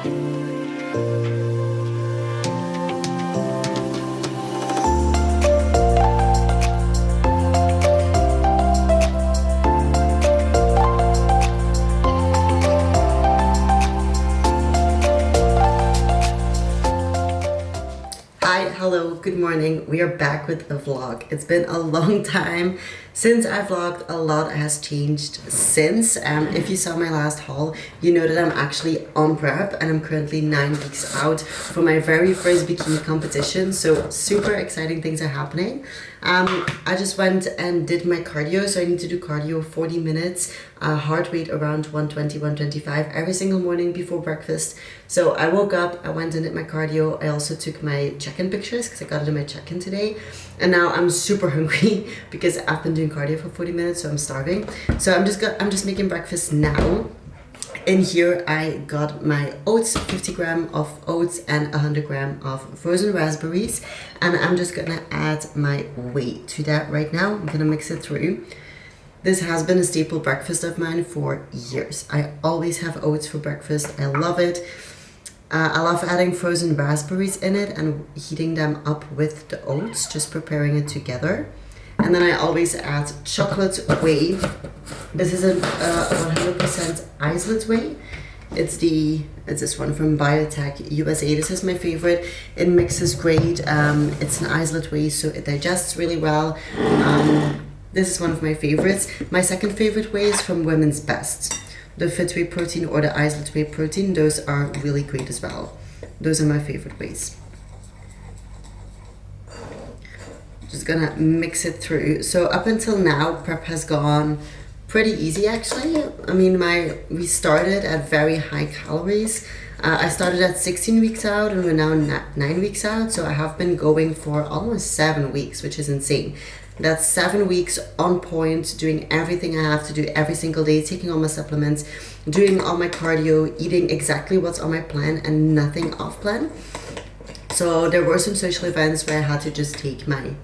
Hello, good morning. We are back with a vlog. It's been a long time since I vlogged. A lot has changed since. If you saw my last haul, you know that I'm actually on prep and I'm currently 9 weeks out for my very first bikini competition. So super exciting things are happening. I just went and did my cardio. So I need to do cardio 40 minutes, heart rate around 120, 125 every single morning before breakfast. So I woke up, I went and did my cardio. I also took my check-in pictures because I got to do my check-in today. And now I'm super hungry because I've been doing cardio for 40 minutes, so I'm starving. So I'm just making breakfast now. In here I got my oats, 50 gram of oats and 100 gram of frozen raspberries, and I'm just gonna add my whey to that right now. I'm gonna mix it through. This has been a staple breakfast of mine for years. I always have oats for breakfast. I love it. I love adding frozen raspberries in it and heating them up with the oats, just preparing it together. And then I always add chocolate whey. This is a 100% isolate whey. It's this one from Biotech USA. This is my favorite. It mixes great. It's an isolate whey, so it digests really well. This is one of my favorites. My second favorite whey is from Women's Best. The Fit Whey Protein or the isolate whey protein. Those are really great as well. Those are my favorite wheys. Just gonna mix it through. So up until now, prep has gone pretty easy actually. I mean, we started at very high calories. I started at 16 weeks out and we're now 9 weeks out. So I have been going for almost 7 weeks, which is insane. That's 7 weeks on point, doing everything I have to do every single day, taking all my supplements, doing all my cardio, eating exactly what's on my plan and nothing off plan. So there were some social events where I had to just take my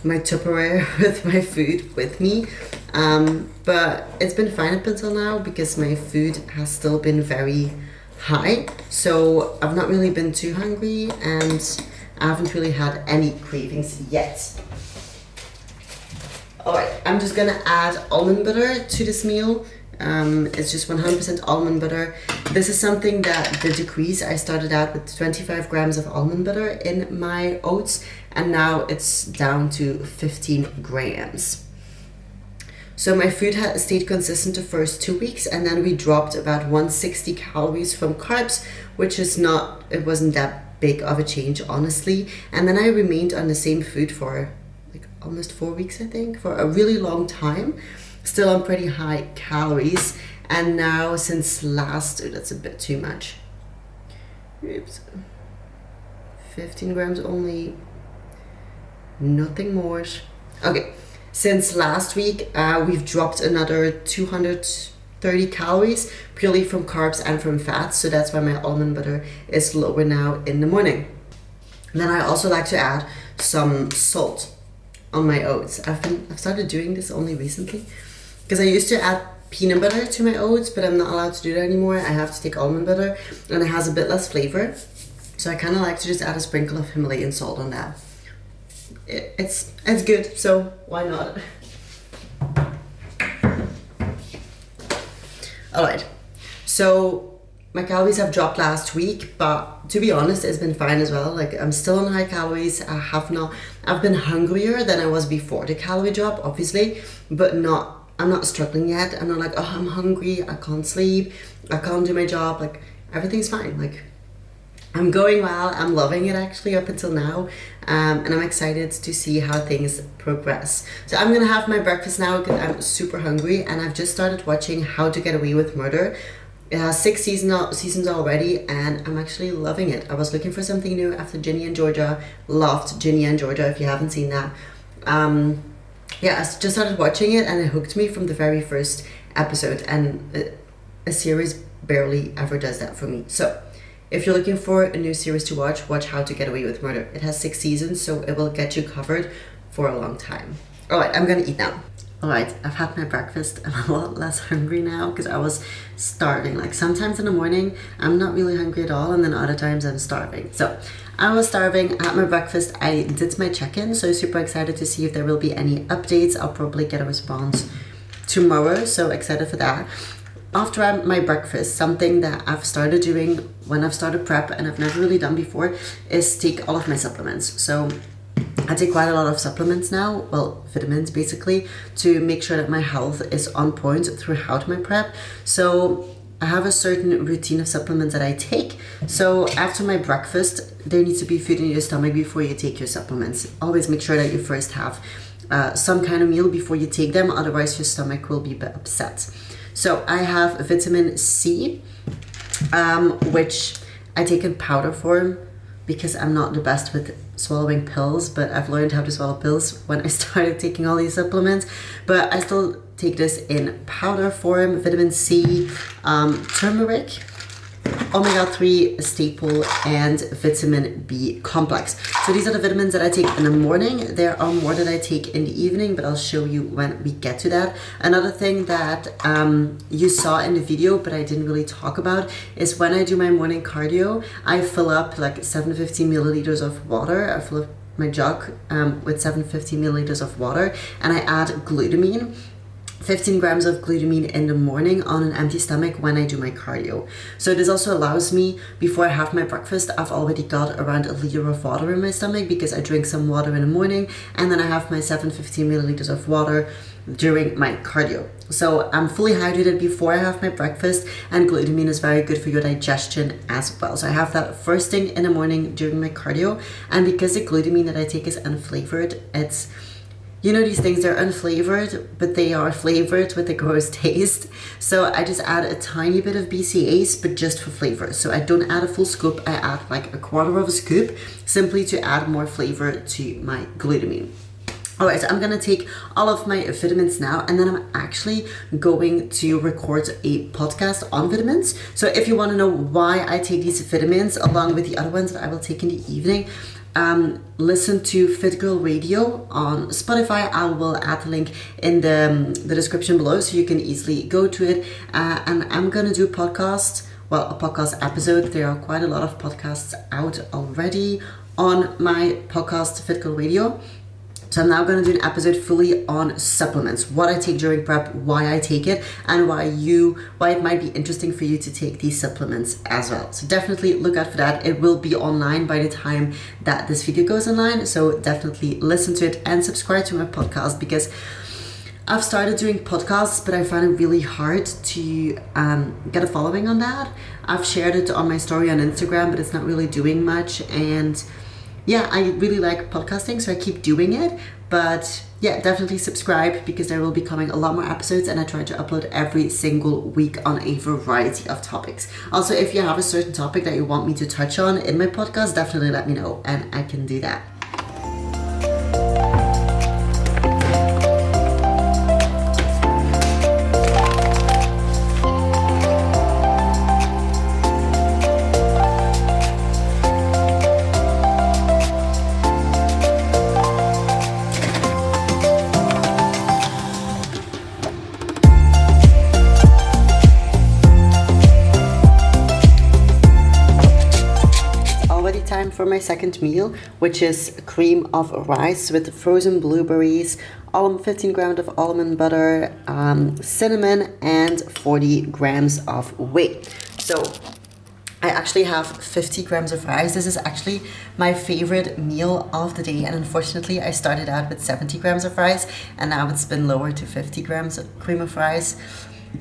Tupperware with my food with me. But it's been fine up until now because my food has still been very high. So I've not really been too hungry and I haven't really had any cravings yet. Alright, I'm just gonna add almond butter to this meal. It's just 100% almond butter. This is something that the decrease, I started out with 25 grams of almond butter in my oats and now it's down to 15 grams. So my food has stayed consistent the first 2 weeks and then we dropped about 160 calories from carbs, which is it wasn't that big of a change honestly. And then I remained on the same food for like almost 4 weeks, I think, for a really long time. Still on pretty high calories, and now since that's a bit too much. Oops. 15 grams only, nothing more. Okay, since last week we've dropped another 230 calories purely from carbs and from fats, so that's why my almond butter is lower now in the morning. And then I also like to add some salt on my oats. I've started doing this only recently. Because I used to add peanut butter to my oats, but I'm not allowed to do that anymore. I have to take almond butter and it has a bit less flavor. So I kind of like to just add a sprinkle of Himalayan salt on that. It's good, so why not? Alright, so my calories have dropped last week, but to be honest, it's been fine as well. Like I'm still on high calories. I've been hungrier than I was before the calorie drop, obviously, but I'm not struggling yet. I'm not like, oh, I'm hungry, I can't sleep, I can't do my job. Like everything's fine. Like I'm going well. I'm loving it actually up until now. And I'm excited to see how things progress. So I'm gonna have my breakfast now because I'm super hungry and I've just started watching How to Get Away with Murder. It has 6 seasons already and I'm actually loving it. I was looking for something new after Ginny and Georgia. Loved Ginny and Georgia if you haven't seen that. Yeah, I just started watching it and it hooked me from the very first episode, and a series barely ever does that for me. So if you're looking for a new series to watch How to Get Away with Murder. It has 6 seasons, so it will get you covered for a long time. Alright, I'm gonna eat now. Alright, I've had my breakfast. I'm a lot less hungry now because I was starving. Like sometimes in the morning, I'm not really hungry at all, and then other times I'm starving. So I was starving at my breakfast. I did my check-in, so super excited to see if there will be any updates. I'll probably get a response tomorrow, so excited for that. After my breakfast, something that I've started doing when I've started prep and I've never really done before is take all of my supplements. So I take quite a lot of supplements now, well, vitamins basically, to make sure that my health is on point throughout my prep. So I have a certain routine of supplements that I take. So after my breakfast, there needs to be food in your stomach before you take your supplements. Always make sure that you first have some kind of meal before you take them, otherwise your stomach will be a bit upset. So I have vitamin C, which I take in powder form because I'm not the best with swallowing pills, but I've learned how to swallow pills when I started taking all these supplements. But I still take this in powder form, vitamin C, turmeric, omega-3 staple, and vitamin B complex. So these are the vitamins that I take in the morning. There are more that I take in the evening, but I'll show you when we get to that. Another thing that you saw in the video, but I didn't really talk about, is when I do my morning cardio, I fill up like 750 milliliters of water. I fill up my jug with 750 milliliters of water, and I add glutamine. 15 grams of glutamine in the morning on an empty stomach when I do my cardio. So this also allows me, before I have my breakfast, I've already got around a liter of water in my stomach because I drink some water in the morning, and then I have my 750 milliliters of water during my cardio. So I'm fully hydrated before I have my breakfast, and glutamine is very good for your digestion as well. So I have that first thing in the morning during my cardio, and because the glutamine that I take is unflavored, it's, you know, these things are unflavored, but they are flavored with a gross taste. So I just add a tiny bit of BCAAs, but just for flavor. So I don't add a full scoop, I add like a quarter of a scoop, simply to add more flavor to my glutamine. Alright, so I'm gonna take all of my vitamins now, and then I'm actually going to record a podcast on vitamins. So if you wanna know why I take these vitamins along with the other ones that I will take in the evening, listen to Fit Girl Radio on Spotify. I will add the link in the description below so you can easily go to it. And I'm gonna do a podcast episode. There are quite a lot of podcasts out already on my podcast Fit Girl Radio. So I'm now going to do an episode fully on supplements, what I take during prep, why I take it, and why it might be interesting for you to take these supplements as well. So definitely look out for that. It will be online by the time that this video goes online. So definitely listen to it and subscribe to my podcast, because I've started doing podcasts, but I find it really hard to get a following on that. I've shared it on my story on Instagram, but it's not really doing much. And yeah, I really like podcasting, so I keep doing it. But yeah, definitely subscribe, because there will be coming a lot more episodes, and I try to upload every single week on a variety of topics. Also, if you have a certain topic that you want me to touch on in my podcast, definitely let me know and I can do that. Time for my second meal, which is cream of rice with frozen blueberries, 15 grams of almond butter, cinnamon, and 40 grams of whey. So I actually have 50 grams of rice. This is actually my favorite meal of the day, and unfortunately I started out with 70 grams of rice, and now it's been lowered to 50 grams of cream of rice.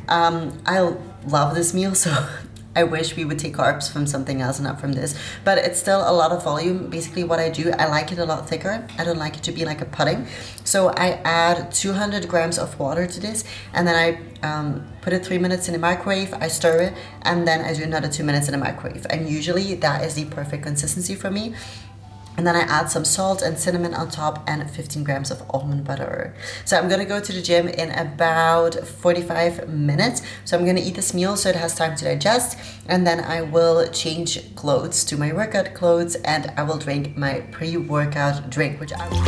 I love this meal, so I wish we would take carbs from something else and not from this, but it's still a lot of volume. Basically what I do, I like it a lot thicker. I don't like it to be like a pudding. So I add 200 grams of water to this, and then I put it 3 minutes in the microwave, I stir it, and then I do another 2 minutes in the microwave. And usually that is the perfect consistency for me. And then I add some salt and cinnamon on top, and 15 grams of almond butter. So I'm gonna go to the gym in about 45 minutes. So I'm gonna eat this meal so it has time to digest, and then I will change clothes to my workout clothes, and I will drink my pre-workout drink, which I will...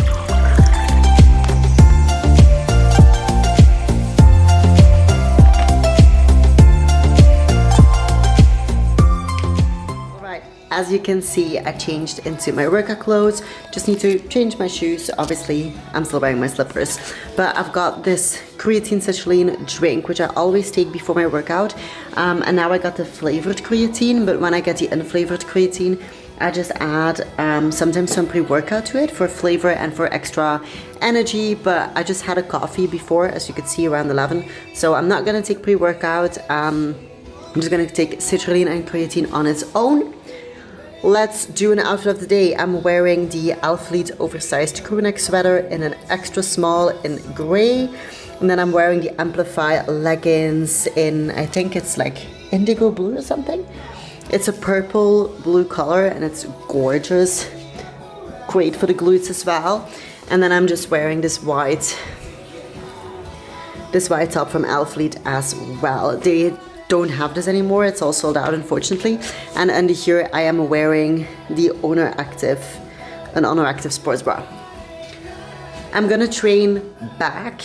as you can see, I changed into my workout clothes. Just need to change my shoes. Obviously, I'm still wearing my slippers. But I've got this creatine citrulline drink, which I always take before my workout. And now I got the flavored creatine, but when I get the unflavored creatine, I just add sometimes some pre-workout to it for flavor and for extra energy. But I just had a coffee before, as you could see, around 11. So I'm not gonna take pre-workout. I'm just gonna take citrulline and creatine on its own. Let's do an outfit of the day. I'm wearing the Alphalete oversized crew neck sweater in an extra small in gray. And then I'm wearing the Amplify leggings in, I think it's like indigo blue or something. It's a purple blue color and it's gorgeous. Great for the glutes as well. And then I'm just wearing this white top from Alphalete as well. They don't have this anymore, it's all sold out unfortunately. And under here I am wearing the Honor Active sports bra. I'm gonna train back,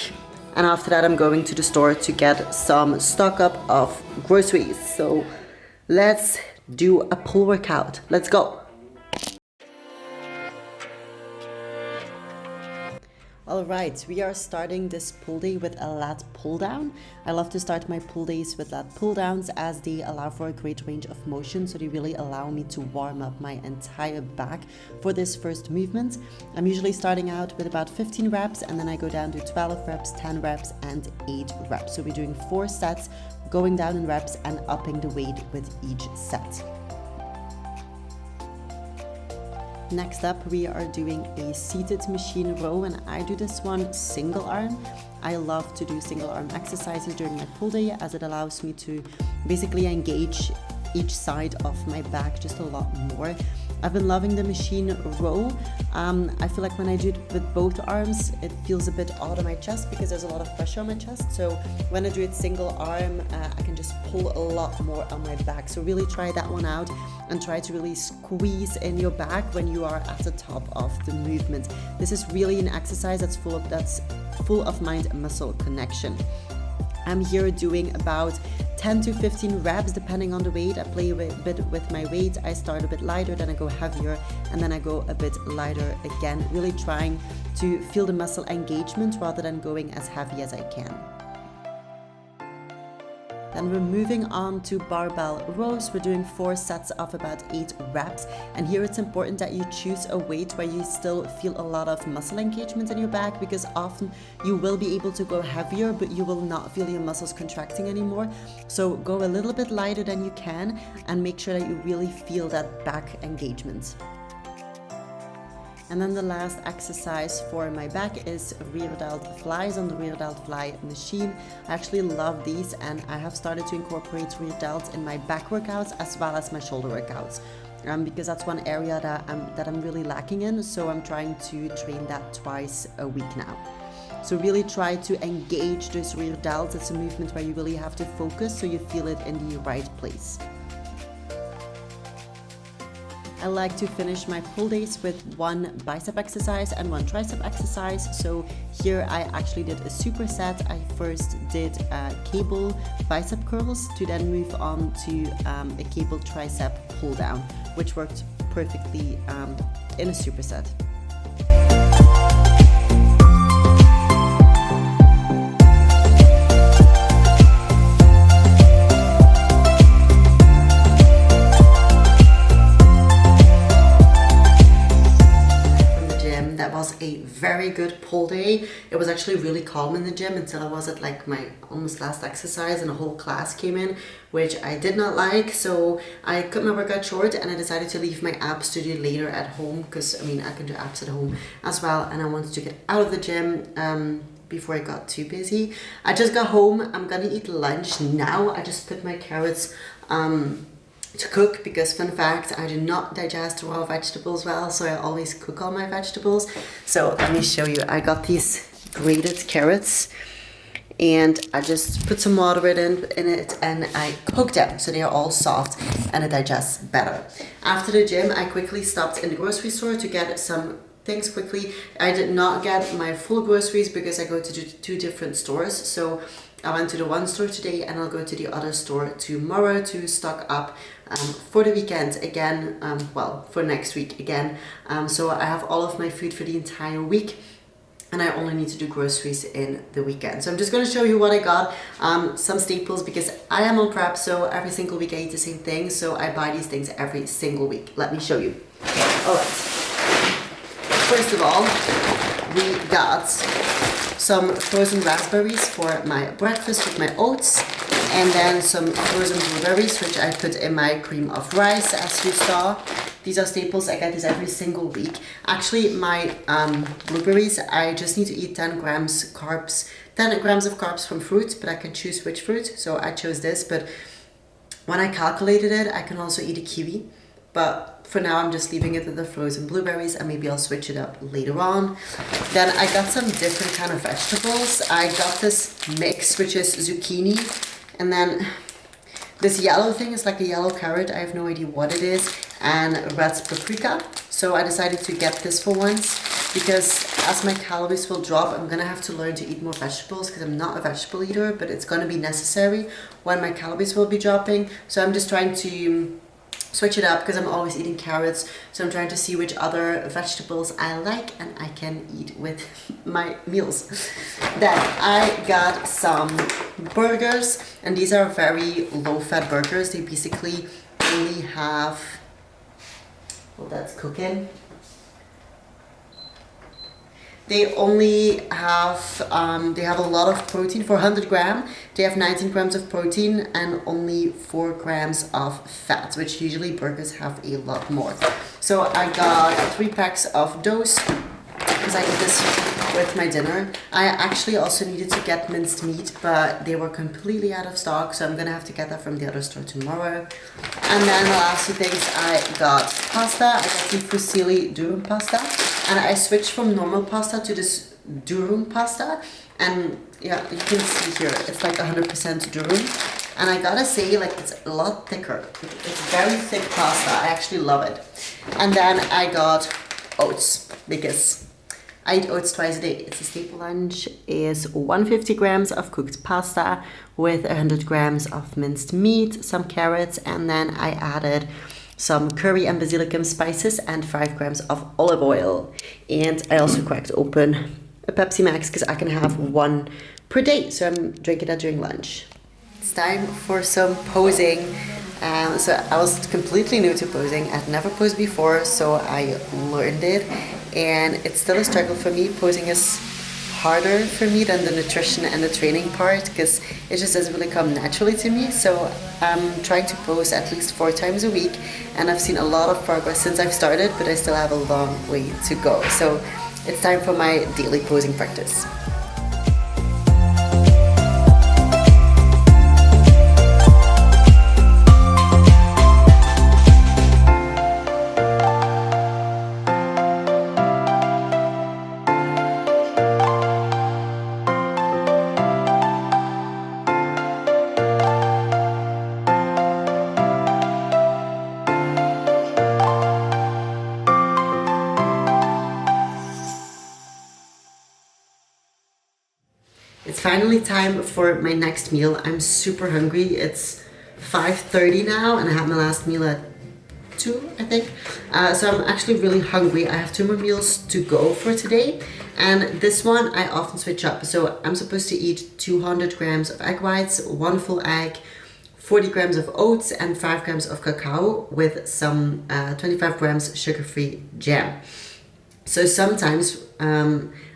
and after that I'm going to the store to get some stock up of groceries. So let's do a pull workout. Let's go. Alright, we are starting this pull day with a lat pull down. I love to start my pull days with lat pull downs as they allow for a great range of motion, so they really allow me to warm up my entire back for this first movement. I'm usually starting out with about 15 reps and then I go down to 12 reps, 10 reps and 8 reps. So we're doing 4 sets, going down in reps and upping the weight with each set. Next up, we are doing a seated machine row, and I do this one single arm. I love to do single arm exercises during my pull day as it allows me to basically engage each side of my back just a lot more. I've been loving the machine row. I feel like when I do it with both arms, it feels a bit odd on my chest because there's a lot of pressure on my chest. So when I do it single arm, I can just pull a lot more on my back. So really try that one out and try to really squeeze in your back when you are at the top of the movement. This is really an exercise that's full of mind and muscle connection. I'm here doing about 10 to 15 reps depending on the weight. I play a bit with my weight. I start a bit lighter, then I go heavier, and then I go a bit lighter again, really trying to feel the muscle engagement rather than going as heavy as I can. Then we're moving on to barbell rows. We're doing 4 sets of about 8 reps. And here it's important that you choose a weight where you still feel a lot of muscle engagement in your back, because often you will be able to go heavier, but you will not feel your muscles contracting anymore. So go a little bit lighter than you can and make sure that you really feel that back engagement. And then the last exercise for my back is rear delt flies on the rear delt fly machine. I actually love these, and I have started to incorporate rear delts in my back workouts as well as my shoulder workouts. Because that's one area that I'm really lacking in, so I'm trying to train that twice a week now. So really try to engage those rear delts. It's a movement where you really have to focus so you feel it in the right place. I like to finish my pull days with 1 bicep exercise and 1 tricep exercise. So here I actually did a superset. I first did cable bicep curls to then move on to a cable tricep pull down, which worked perfectly in a superset. A very good pull day. It was actually really calm in the gym until I was at like my almost last exercise and a whole class came in, which I did not like. So I cut my workout short and I decided to leave my abs to do later at home, because I mean I can do abs at home as well, and I wanted to get out of the gym before I got too busy. I just got home. I'm gonna eat lunch now. I just put my carrots to cook, because fun fact, I do not digest raw vegetables well, so I always cook all my vegetables. So let me show you. I got these grated carrots and I just put some water in it and I cooked them so they are all soft and it digests better. After the gym, I quickly stopped in the grocery store to get some things quickly. I did not get my full groceries because I go to 2 different stores. So I went to the one store today and I'll go to the other store tomorrow to stock up for the weekend again, well, for next week again. So I have all of my food for the entire week and I only need to do groceries in the weekend. So I'm just going to show you what I got, some staples, because I am on prep, so every single week I eat the same thing, so I buy these things every single week. Let me show you. Alright, first of all, we got some frozen raspberries for my breakfast with my oats, and then some frozen blueberries, which I put in my cream of rice, as you saw. These are staples. I get these every single week. Actually, my blueberries, I just need to eat 10 grams of carbs from fruit, but I can choose which fruit. So I chose this, but when I calculated it, I can also eat a kiwi. But for now, I'm just leaving it with the frozen blueberries, and maybe I'll switch it up later on. Then I got some different kind of vegetables. I got this mix, which is zucchini, and then this yellow thing is like a yellow carrot. I have no idea what it is, and red paprika. So I decided to get this for once, because as my calories will drop, I'm gonna have to learn to eat more vegetables, because I'm not a vegetable eater, but it's gonna be necessary when my calories will be dropping. So I'm just trying to switch it up, because I'm always eating carrots. So I'm trying to see which other vegetables I like and I can eat with my meals. Then I got some burgers, and these are very low-fat burgers. They basically only have, well, that's cooking. They only have, they have a lot of protein. For 100 gram, they have 19 grams of protein and only 4 grams of fat, which usually burgers have a lot more. So I got 3 packs of those, because I eat this with my dinner. I actually also needed to get minced meat, but they were completely out of stock, so I'm gonna have to get that from the other store tomorrow. And then the last 2 things, I got pasta. I got the fusilli durum pasta, and I switched from normal pasta to this durum pasta, and yeah, you can see here, it's like 100% durum. And I gotta say, like, it's a lot thicker. It's very thick pasta. I actually love it. And then I got oats, because I eat oats twice a day. It's a staple lunch. Is 150 grams of cooked pasta with 100 grams of minced meat, some carrots, and then I added some curry and basilicum spices and 5 grams of olive oil. And I also cracked open a Pepsi Max, because I can have 1 per day. So I'm drinking that during lunch. It's time for some posing. So I was completely new to posing. I'd never posed before, so I learned it. And it's still a struggle for me. Posing is harder for me than the nutrition and the training part, because it just doesn't really come naturally to me. So I'm trying to pose at least 4 times a week, and I've seen a lot of progress since I've started, but I still have a long way to go. So it's time for my daily posing practice. It's finally time for my next meal. I'm super hungry. It's 5:30 now, and I had my last meal at 2, I think. So I'm actually really hungry. I have 2 more meals to go for today, and this one I often switch up. So I'm supposed to eat 200 grams of egg whites, 1 full egg, 40 grams of oats, and 5 grams of cacao with some 25 grams sugar-free jam. So sometimes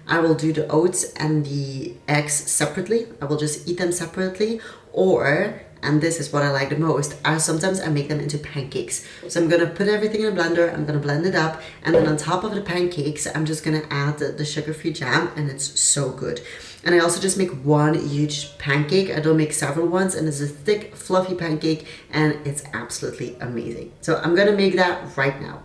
I will do the oats and the eggs separately. I will just eat them separately, or, and this is what I like the most, sometimes I make them into pancakes. So I'm gonna put everything in a blender, I'm gonna blend it up, and then on top of the pancakes, I'm just gonna add the sugar-free jam, and it's so good. And I also just make 1 huge pancake. I don't make several ones, and it's a thick, fluffy pancake, and it's absolutely amazing. So I'm gonna make that right now.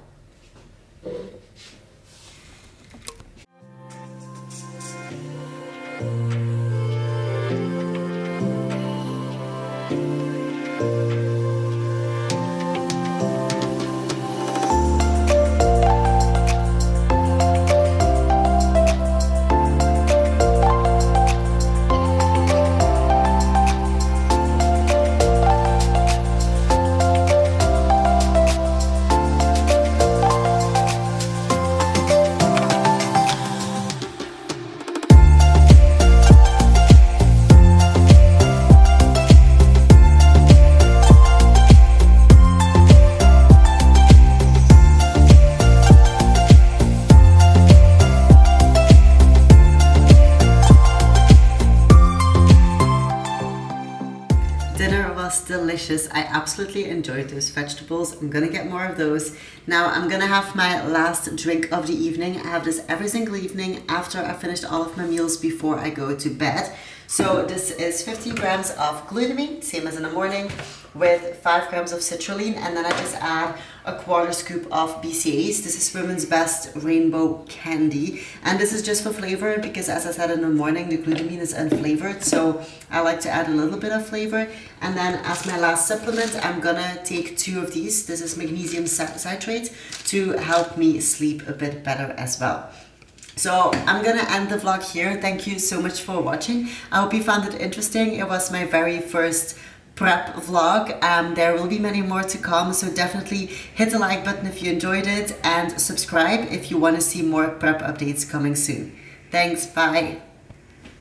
delicious. I absolutely enjoyed those vegetables. I'm gonna get more of those. Now I'm gonna have my last drink of the evening. I have this every single evening after I finished all of my meals before I go to bed. So this is 50 grams of glutamine, same as in the morning, with 5 grams of citrulline, and then I just add a quarter scoop of BCAAs. This is Women's Best Rainbow Candy, and this is just for flavor because, as I said in the morning, the glutamine is unflavored, so I like to add a little bit of flavor. And then as my last supplement, I'm gonna take 2 of these. This is magnesium citrate to help me sleep a bit better as well. So I'm gonna end the vlog here. Thank you so much for watching. I hope you found it interesting. It was my very first prep vlog. There will be many more to come, so definitely hit the like button if you enjoyed it and subscribe if you want to see more prep updates coming soon. Thanks, bye.